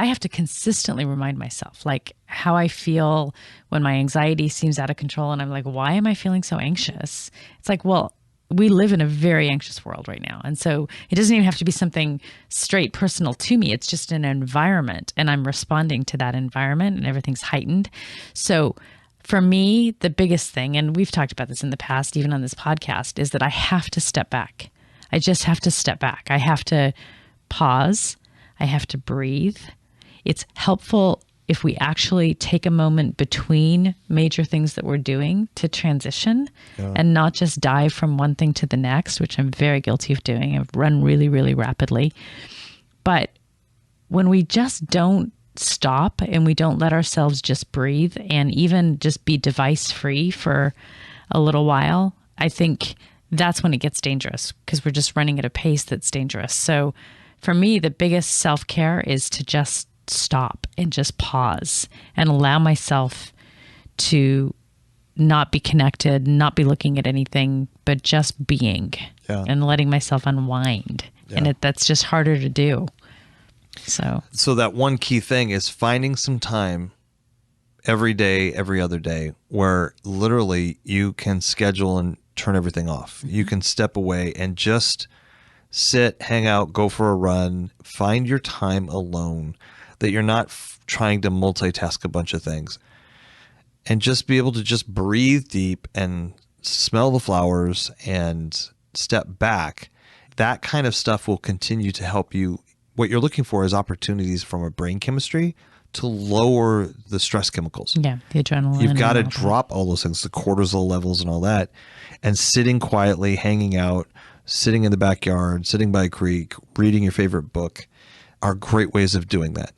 have to consistently remind myself, like how I feel when my anxiety seems out of control. And I'm like, why am I feeling so anxious? It's like, well, we live in a very anxious world right now. And so it doesn't even have to be something straight personal to me. It's just an environment, and I'm responding to that environment, and everything's heightened. So for me, the biggest thing, and we've talked about this in the past, even on this podcast, is that I have to step back. I just have to step back. I have to pause. I have to breathe. It's helpful if we actually take a moment between major things that we're doing to transition and not just dive from one thing to the next, which I'm very guilty of doing. I've run really, really rapidly. But when we just don't stop and we don't let ourselves just breathe and even just be device free for a little while, I think that's when it gets dangerous, because we're just running at a pace that's dangerous. So for me, the biggest self-care is to just stop and just pause and allow myself to not be connected, not be looking at anything, but just being and letting myself unwind. And that's just harder to do. So that one key thing is finding some time every day, every other day, where literally you can schedule and turn everything off. You can step away and just sit, hang out, go for a run, find your time alone, that you're not trying to multitask a bunch of things, and just be able to just breathe deep and smell the flowers and step back. That kind of stuff will continue to help you. What you're looking for is opportunities from a brain chemistry to lower the stress chemicals. Yeah, the adrenaline. You've got to drop all those things, the cortisol levels and all that, and sitting quietly, hanging out, sitting in the backyard, sitting by a creek, reading your favorite book are great ways of doing that.